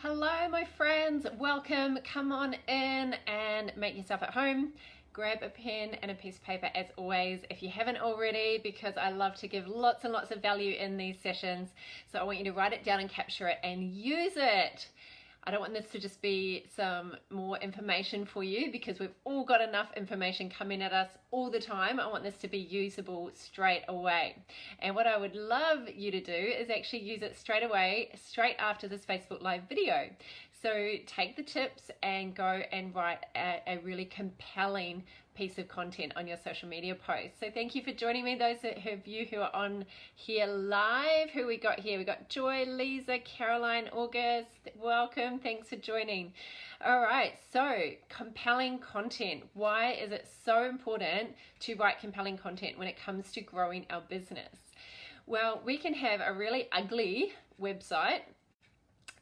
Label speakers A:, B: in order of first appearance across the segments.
A: Hello my friends, welcome. Come on in and make yourself at home. Grab a pen and a piece of paper as always if you haven't already, because I love to give lots and lots of value in these sessions. So I want you to write it down and capture it and use it. I don't want this to just be some more information for you, because we've all got enough information coming at us all the time. I want this to be usable straight away. And what I would love you to do is actually use it straight away, straight after this Facebook Live video. So take the tips and go and write a really compelling piece of content on your social media post. So thank you for joining me, those of you who are on here live. Who we got here? We got Joy, Lisa, Caroline, August. Welcome, thanks for joining. All right, so compelling content. Why is it so important to write compelling content when it comes to growing our business? Well, we can have a really ugly website,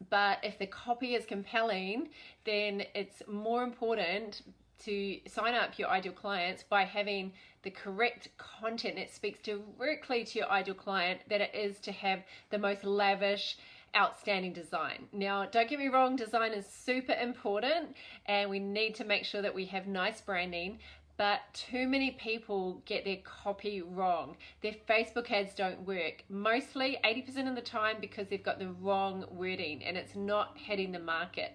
A: but if the copy is compelling, then it's more important to sign up your ideal clients by having the correct content that speaks directly to your ideal client than it is to have the most lavish, outstanding design. Now, don't get me wrong, design is super important and we need to make sure that we have nice branding, but too many people get their copy wrong. Their Facebook ads don't work, mostly 80% of the time, because they've got the wrong wording and it's not hitting the market.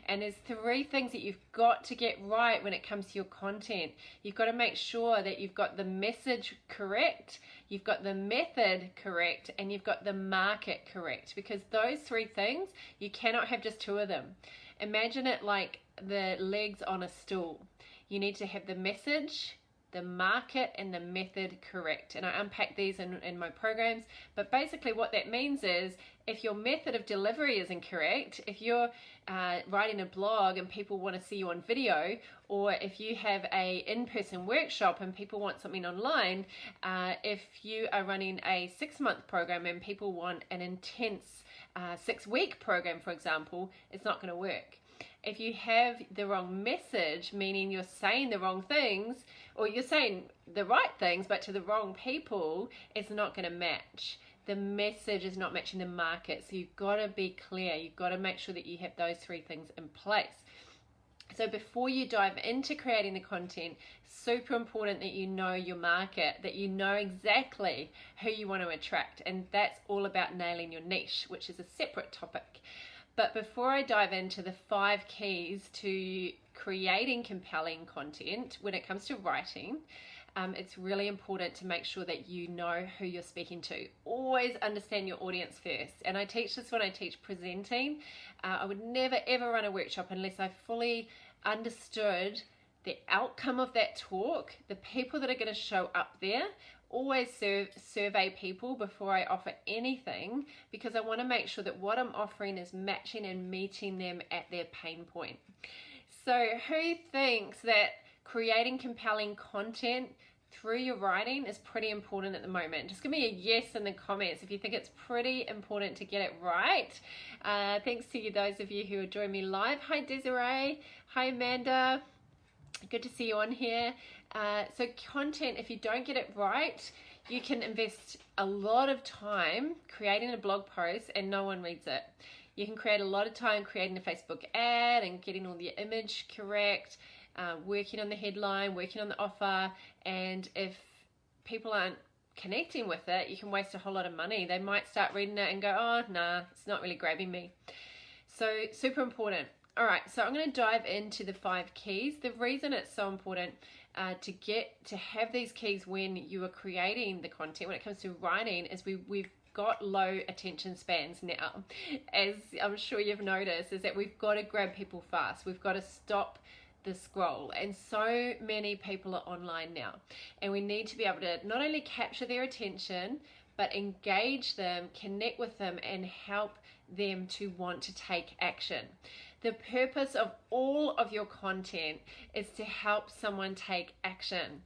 A: And there's three things that you've got to get right when it comes to your content. You've got to make sure that you've got the message correct, you've got the method correct, and you've got the market correct, because those three things, you cannot have just two of them. Imagine it like the legs on a stool. You need to have the message, the market, and the method correct. And I unpack these in my programs. But basically what that means is, if your method of delivery is incorrect, if you're writing a blog and people want to see you on video, or if you have a in-person workshop and people want something online, if you are running a 6-month program and people want an intense 6-week program, for example, it's not going to work. If you have the wrong message, meaning you're saying the wrong things, or you're saying the right things but to the wrong people, it's not going to match. The message is not matching the market. So you've got to be clear. You've got to make sure that you have those three things in place. So before you dive into creating the content, super important that you know your market, that you know exactly who you want to attract. And that's all about nailing your niche, which is a separate topic. But before I dive into the 5 keys to creating compelling content when it comes to writing, it's really important to make sure that you know who you're speaking to. Always understand your audience first. And I teach this when I teach presenting. I would never ever run a workshop unless I fully understood the outcome of that talk, the people that are going to show up there. Always survey people before I offer anything, because I want to make sure that what I'm offering is matching and meeting them at their pain point. So who thinks that creating compelling content through your writing is pretty important at the moment? Just give me a yes in the comments if you think it's pretty important to get it right. Thanks to you, those of you who are joining me live. Hi Desiree, hi Amanda. Good to see you on here. So content, if you don't get it right, you can invest a lot of time creating a blog post and no one reads it. You can create a lot of time creating a Facebook ad and getting all the image correct, working on the headline, working on the offer, and if people aren't connecting with it, you can waste a whole lot of money. They might start reading it and go, oh, nah, it's not really grabbing me. So super important. All right, so I'm going to dive into the 5 keys. The reason it's so important to have these keys when you are creating the content, when it comes to writing, is we've got low attention spans now. As I'm sure you've noticed, is that we've got to grab people fast. We've got to stop the scroll, and so many people are online now, and we need to be able to not only capture their attention but engage them, connect with them, and help them to want to take action. The purpose of all of your content is to help someone take action.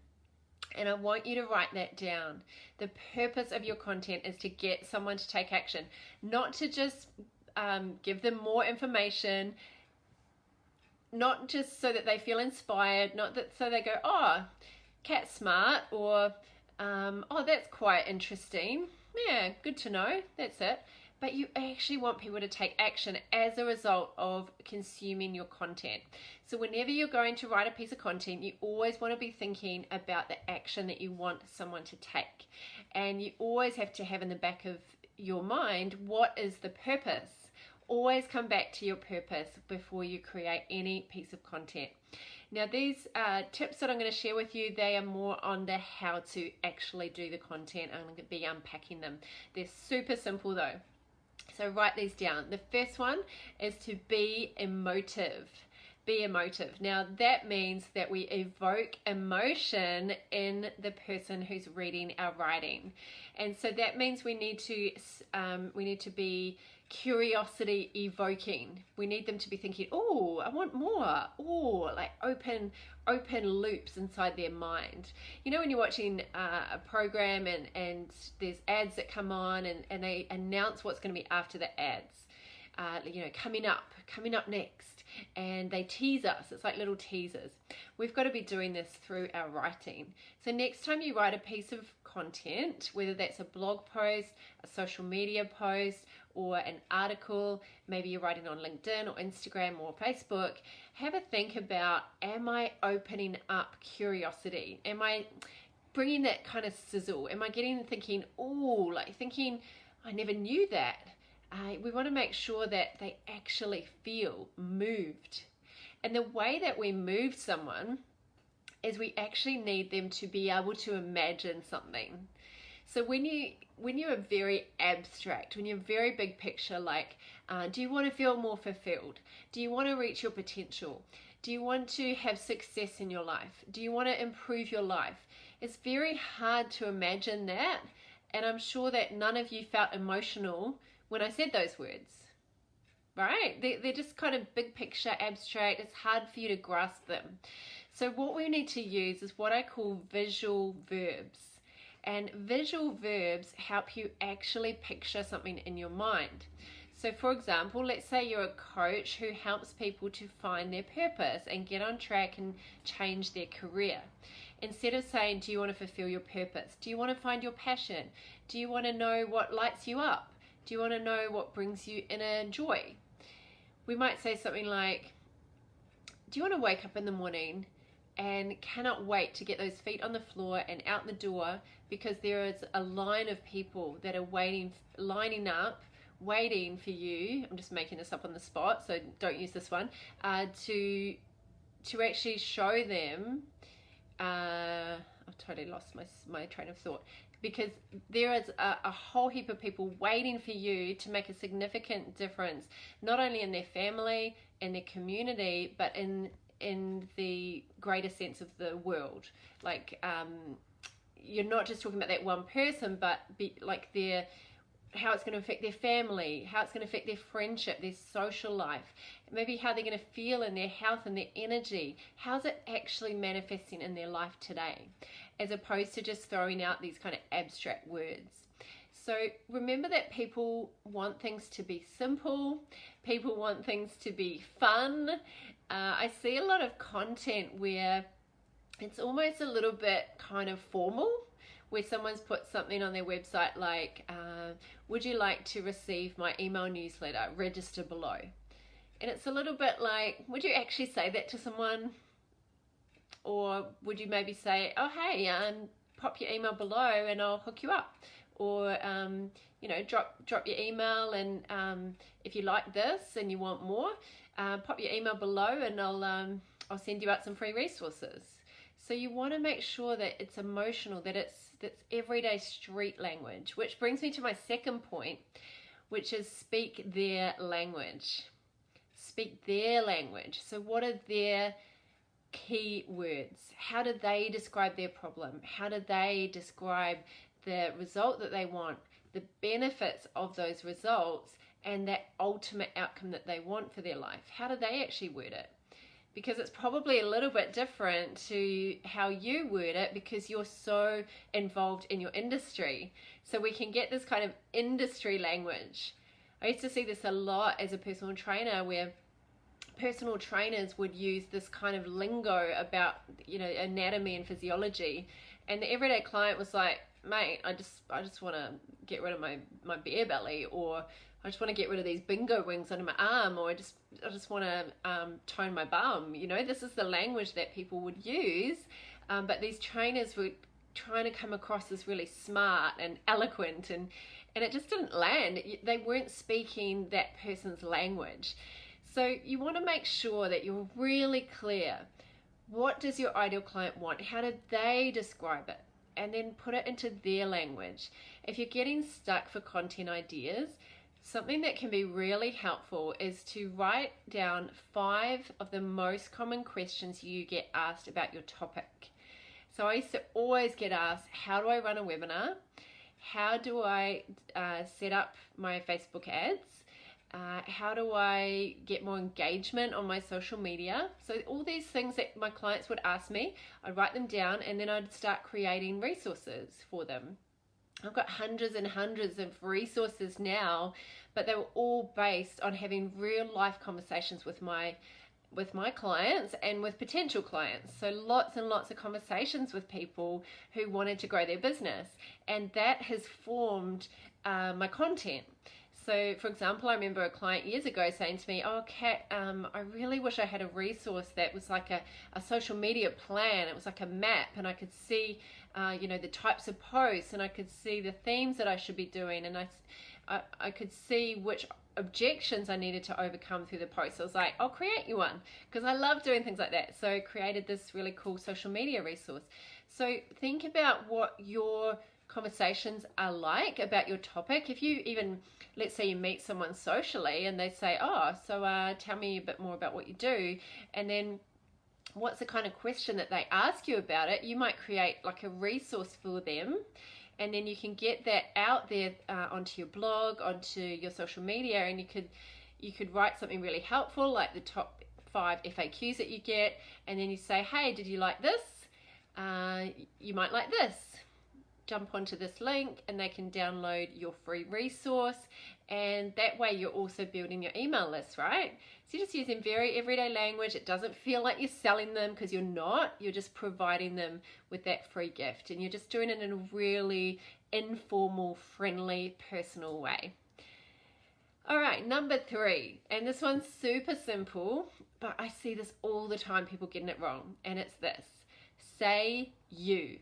A: And I want you to write that down. The purpose of your content is to get someone to take action, not to just give them more information, not just so that they feel inspired, not that so they go, oh, Kat's smart, or oh, that's quite interesting. Yeah, good to know. That's it. but you actually want people to take action as a result of consuming your content. So whenever you're going to write a piece of content, you always want to be thinking about the action that you want someone to take. And you always have to have in the back of your mind, what is the purpose? Always come back to your purpose before you create any piece of content. Now these tips that I'm going to share with you, they are more on the how to actually do the content. I'm going to be unpacking them. They're super simple though. So write these down. The first one is to be emotive. Be emotive. Now that means that we evoke emotion in the person who's reading our writing, and so that means we need to be curiosity evoking. We need them to be thinking, oh, I want more, or like open loops inside their mind. You know, when you're watching a program and there's ads that come on and they announce what's going to be after the ads, you know, coming up next, and they tease us. It's like little teasers. We've got to be doing this through our writing. So next time you write a piece of content, whether that's a blog post, a social media post, or an article, maybe you're writing on LinkedIn or Instagram or Facebook, have a think about, am I opening up curiosity? Am I bringing that kind of sizzle? Am I thinking, oh, like thinking, I never knew that. We want to make sure that they actually feel moved. And the way that we move someone is we actually need them to be able to imagine something. So when you're very abstract, when you're very big picture, like, do you want to feel more fulfilled? Do you want to reach your potential? Do you want to have success in your life? Do you want to improve your life? It's very hard to imagine that. And I'm sure that none of you felt emotional when I said those words, right? They're just kind of big picture, abstract. It's hard for you to grasp them. So what we need to use is what I call visual verbs. And visual verbs help you actually picture something in your mind. So for example, let's say you're a coach who helps people to find their purpose and get on track and change their career. Instead of saying, do you want to fulfill your purpose? Do you want to find your passion? Do you want to know what lights you up? Do you want to know what brings you inner joy? We might say something like, do you want to wake up in the morning and cannot wait to get those feet on the floor and out the door, because there is a line of people that are lining up, waiting for you. I'm just making this up on the spot, so don't use this one, to actually show them. I've totally lost my train of thought. Because there is a whole heap of people waiting for you to make a significant difference, not only in their family, in their community, but in the greater sense of the world. Like, you're not just talking about that one person, but how it's going to affect their family, how it's going to affect their friendship, their social life, maybe how they're going to feel in their health and their energy. How's it actually manifesting in their life today, as opposed to just throwing out these kind of abstract words. So remember that people want things to be simple. People want things to be fun. I see a lot of content where it's almost a little bit kind of formal, where someone's put something on their website like, would you like to receive my email newsletter? Register below. And it's a little bit like, would you actually say that to someone? Or would you maybe say, oh, hey, pop your email below and I'll hook you up? Or, drop your email, and if you like this and you want more, pop your email below and I'll send you out some free resources. So you want to make sure that it's emotional, that's everyday street language, which brings me to my second point, which is speak their language. Speak their language. So what are their key words? How do they describe their problem? How do they describe the result that they want, the benefits of those results, and that ultimate outcome that they want for their life? How do they actually word it? Because it's probably a little bit different to how you word it, because you're so involved in your industry. So we can get this kind of industry language. I used to see this a lot as a personal trainer, where personal trainers would use this kind of lingo about, anatomy and physiology. And the everyday client was like, mate, I just want to get rid of my beer belly, or I just want to get rid of these bingo wings under my arm, or I just want to tone my bum. You know, this is the language that people would use, but these trainers were trying to come across as really smart and eloquent, and it just didn't land. They weren't speaking that person's language. So you want to make sure that you're really clear. What does your ideal client want? How do they describe it? And then put it into their language. If you're getting stuck for content ideas, something that can be really helpful is to write down 5 of the most common questions you get asked about your topic. So I used to always get asked, how do I run a webinar? How do I set up my Facebook ads? How do I get more engagement on my social media? So all these things that my clients would ask me, I'd write them down, and then I'd start creating resources for them. I've got hundreds and hundreds of resources now, but they were all based on having real life conversations with my clients and with potential clients. So lots and lots of conversations with people who wanted to grow their business, and that has formed my content. So, for example, I remember a client years ago saying to me, oh, Kat, I really wish I had a resource that was like a social media plan. It was like a map, and I could see, the types of posts, and I could see the themes that I should be doing, and I could see which objections I needed to overcome through the post. So I was like, I'll create you one, because I love doing things like that. So I created this really cool social media resource. So think about what your conversations are like about your topic. If you even, let's say you meet someone socially and they say, oh, so tell me a bit more about what you do, and then what's the kind of question that they ask you about it, you might create like a resource for them, and then you can get that out there onto your blog, onto your social media, and you could write something really helpful, like the top 5 FAQs that you get, and then you say, hey, did you like this? You might like this. Jump onto this link and they can download your free resource, and that way you're also building your email list, right? So you're just using very everyday language. It doesn't feel like you're selling them, because you're not. You're just providing them with that free gift, and you're just doing it in a really informal, friendly, personal way. All right, number 3, and this one's super simple, but I see this all the time, people getting it wrong, and it's this: say you.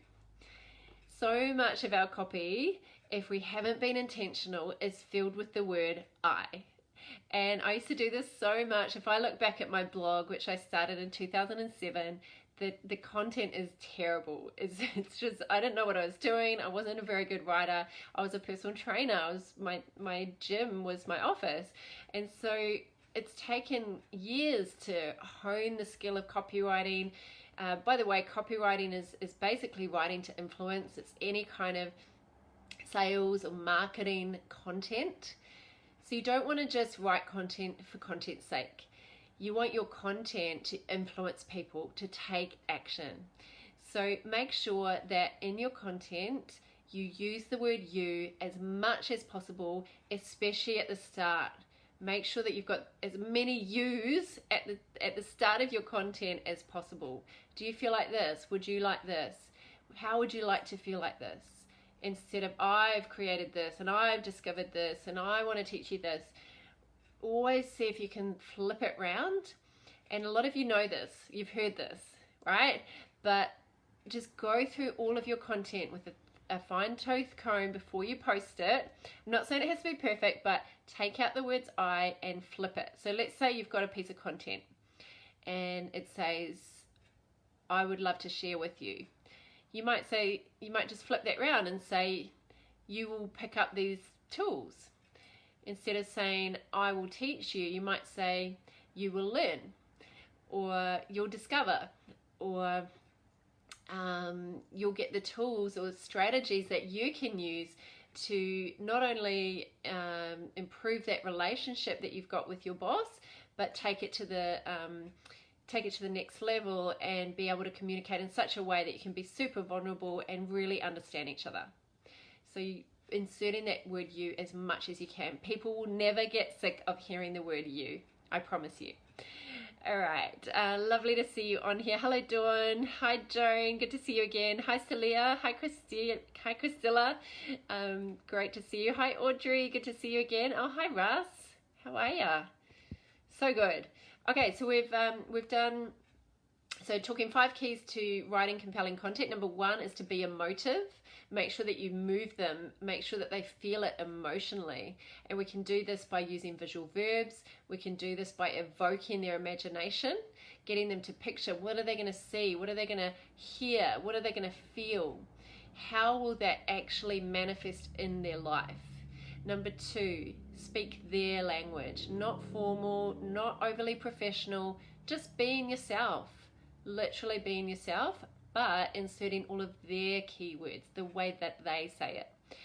A: So much of our copy, if we haven't been intentional, is filled with the word I. And I used to do this so much. If I look back at my blog, which I started in 2007, the content is terrible. It's just, I didn't know what I was doing. I wasn't a very good writer. I was a personal trainer. My gym was my office. And so it's taken years to hone the skill of copywriting. By the way, copywriting is basically writing to influence. It's any kind of sales or marketing content. So you don't want to just write content for content's sake. You want your content to influence people to take action. So make sure that in your content, you use the word you as much as possible, especially at the start. Make sure that you've got as many yous at the start of your content as possible. Do you feel like this? Would you like this? How would you like to feel like this? Instead of, I've created this and I've discovered this and I want to teach you this. Always see if you can flip it round. And a lot of you know this, you've heard this, right? But just go through all of your content with a fine-tooth comb before you post it. I'm not saying it has to be perfect, but take out the words I and flip it. So let's say you've got a piece of content and it says, I would love to share with you. You might just flip that round and say, you will pick up these tools. Instead of saying, I will teach you, you might say, you will learn, or you'll discover, or you'll get the tools or strategies that you can use to not only improve that relationship that you've got with your boss, but take it to the next level and be able to communicate in such a way that you can be super vulnerable and really understand each other. So inserting that word you as much as you can. People will never get sick of hearing the word you. I promise you. All right, lovely to see you on here. Hello, Dawn. Hi, Joan. Good to see you again. Hi, Celia. Hi, Christilla. Great to see you. Hi, Audrey. Good to see you again. Oh, hi, Russ. How are ya? So good. Okay, so we've done. So talking 5 keys to writing compelling content. Number 1 is to be emotive. Make sure that you move them. Make sure that they feel it emotionally. And we can do this by using visual verbs. We can do this by evoking their imagination, getting them to picture what are they going to see, what are they going to hear, what are they going to feel. How will that actually manifest in their life? Number 2, speak their language. Not formal, not overly professional, just being yourself. Literally being yourself, but inserting all of their keywords, the way that they say it.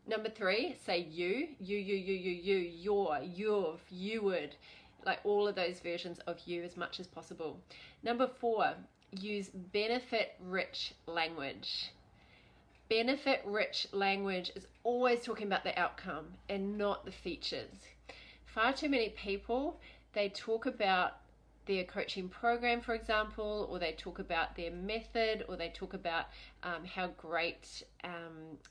A: Number 3, say you, your, you would, like all of those versions of you as much as possible. Number 4, use benefit-rich language. Benefit-rich language is always talking about the outcome and not the features. Far too many people, they talk about their coaching program, for example, or they talk about their method, or they talk about how great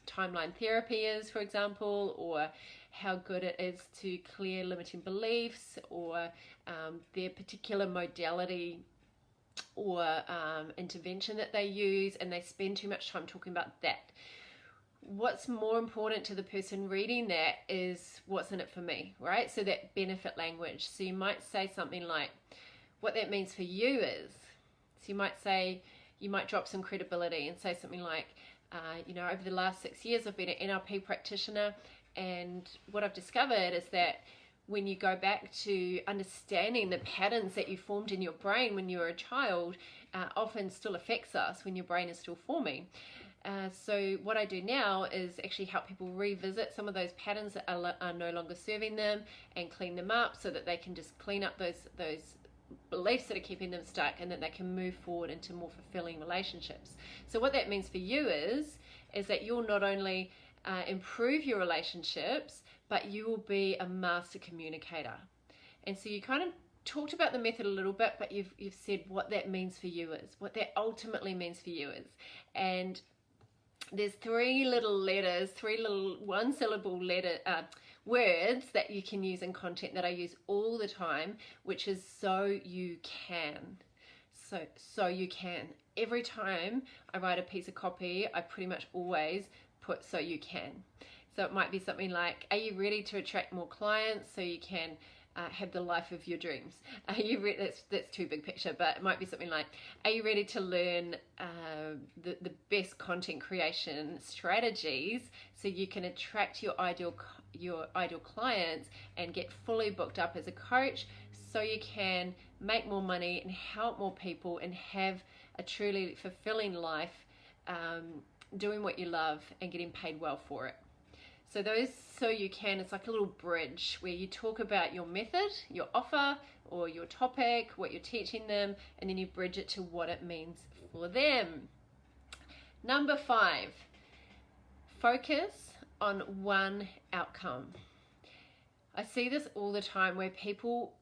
A: timeline therapy is, for example, or how good it is to clear limiting beliefs, or their particular modality or intervention that they use, and they spend too much time talking about that. What's more important to the person reading that is what's in it for me, right? So that benefit language. So you might say something like, what that means for you is, so you might drop some credibility and say something like, over the last 6 years I've been an NLP practitioner, and what I've discovered is that when you go back to understanding the patterns that you formed in your brain when you were a child, often still affects us when your brain is still forming. So what I do now is actually help people revisit some of those patterns that are no longer serving them and clean them up so that they can just clean up those beliefs that are keeping them stuck, and that they can move forward into more fulfilling relationships. So what that means for you is that you'll not only improve your relationships, but you will be a master communicator. And so you kind of talked about the method a little bit, but you've said what that means for you is, what that ultimately means for you is. And there's 3 little one-syllable words that you can use in content that I use all the time, which is so you can. So you can. Every time I write a piece of copy, I pretty much always put so you can. So it might be something like, are you ready to attract more clients so you can have the life of your dreams? Are you that's too big picture, but it might be something like, are you ready to learn the best content creation strategies so you can attract your ideal clients and get fully booked up as a coach so you can make more money and help more people and have a truly fulfilling life, doing what you love and getting paid well for it. So you can, it's like a little bridge where you talk about your method, your offer, or your topic, what you're teaching them, and then you bridge it to what it means for them. Number 5, focus on one outcome. I see this all the time where people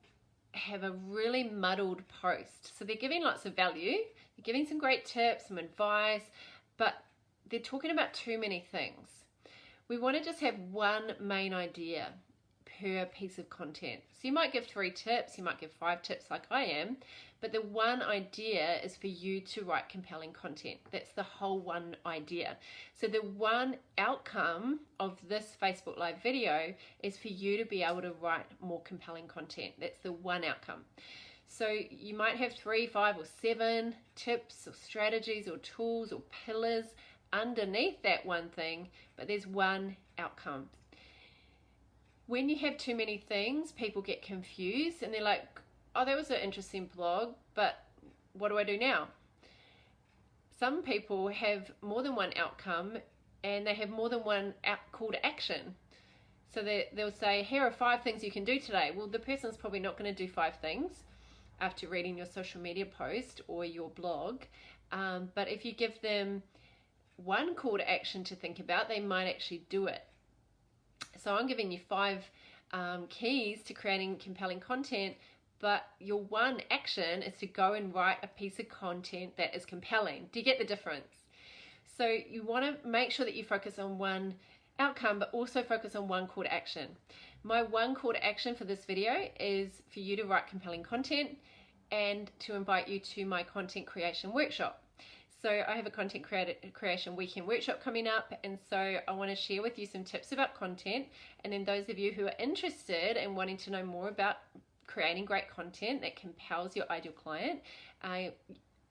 A: have a really muddled post. So they're giving lots of value, they're giving some great tips, some advice, but they're talking about too many things. We want to just have one main idea per piece of content. So you might give 3 tips, you might give 5 tips like I am, but the one idea is for you to write compelling content. That's the whole one idea. So the one outcome of this Facebook Live video is for you to be able to write more compelling content. That's the one outcome. So you might have 3, 5, or 7 tips or strategies or tools or pillars underneath that one thing, but there's one outcome. When you have too many things, people get confused and they're like, oh, that was an interesting blog, but what do I do now? Some people have more than one outcome and they have more than one call to action. So they'll say, here are 5 things you can do today. Well, the person's probably not going to do 5 things after reading your social media post or your blog. But if you give them one call to action to think about, they might actually do it. So I'm giving you 5 keys to creating compelling content, but your one action is to go and write a piece of content that is compelling. Do you get the difference? So you want to make sure that you focus on one outcome, but also focus on one call to action. My one call to action for this video is for you to write compelling content and to invite you to my content creation workshop. So I have a content creation weekend workshop coming up, and so I want to share with you some tips about content. And then those of you who are interested and wanting to know more about creating great content that compels your ideal client,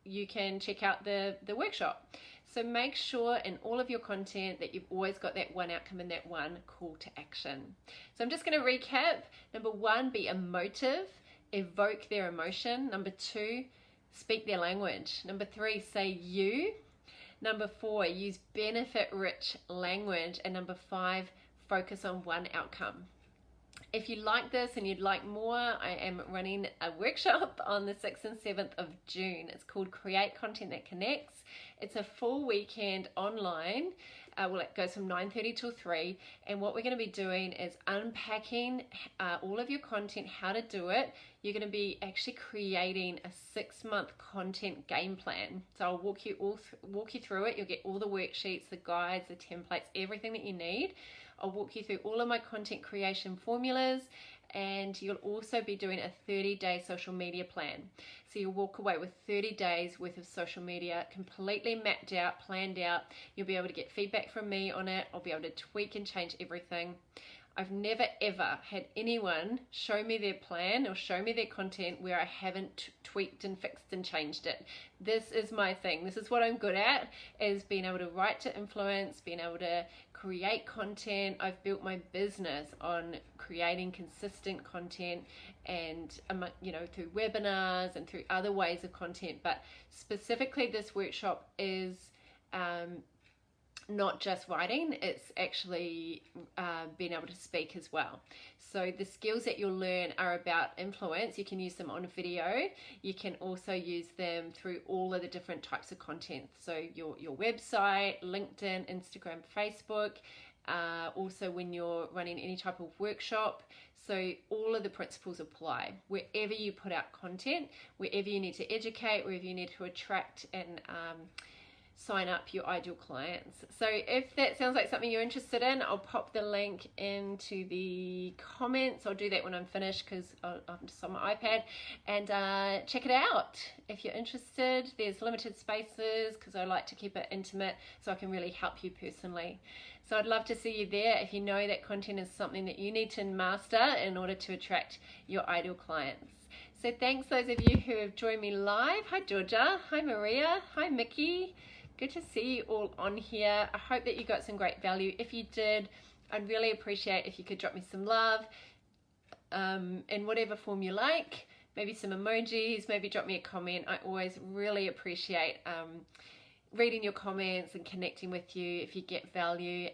A: you can check out the workshop. So make sure in all of your content that you've always got that one outcome and that one call to action. So I'm just going to recap. Number 1, be emotive, evoke their emotion. Number 2, speak their language. Number 3, say you. Number 4, use benefit-rich language. And number 5, focus on one outcome. If you like this and you'd like more, I am running a workshop on the 6th and 7th of June. It's called Create Content That Connects. It's a full weekend online. It goes from 9:30 till 3. And what we're going to be doing is unpacking all of your content, how to do it. You're going to be actually creating a 6-month content game plan. So I'll walk you through it. You'll get all the worksheets, the guides, the templates, everything that you need. I'll walk you through all of my content creation formulas, and you'll also be doing a 30-day social media plan. So you'll walk away with 30 days worth of social media completely mapped out, planned out. You'll be able to get feedback from me on it. I'll be able to tweak and change everything. I've never ever had anyone show me their plan or show me their content where I haven't tweaked and fixed and changed it. This is my thing. This is what I'm good at, is being able to write to influence, being able to create content. I've built my business on creating consistent content, and through webinars and through other ways of content. But specifically, this workshop is not just writing, it's actually being able to speak as well. So the skills that you'll learn are about influence. You can use them on video. You can also use them through all of the different types of content. So your website, LinkedIn, Instagram, Facebook, also when you're running any type of workshop. So all of the principles apply wherever you put out content, wherever you need to educate, wherever you need to attract and sign up your ideal clients. So if that sounds like something you're interested in, I'll pop the link into the comments. I'll do that when I'm finished because I'm just on my iPad, and check it out. If you're interested, there's limited spaces because I like to keep it intimate so I can really help you personally. So I'd love to see you there if you know that content is something that you need to master in order to attract your ideal clients. So thanks those of you who have joined me live. Hi Georgia, hi Maria, hi Mickey. Good to see you all on here. I hope that you got some great value. If you did, I'd really appreciate if you could drop me some love in whatever form you like. Maybe some emojis, maybe drop me a comment. I always really appreciate reading your comments and connecting with you if you get value.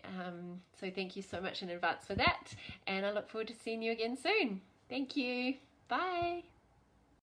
A: So thank you so much in advance for that. And I look forward to seeing you again soon. Thank you. Bye.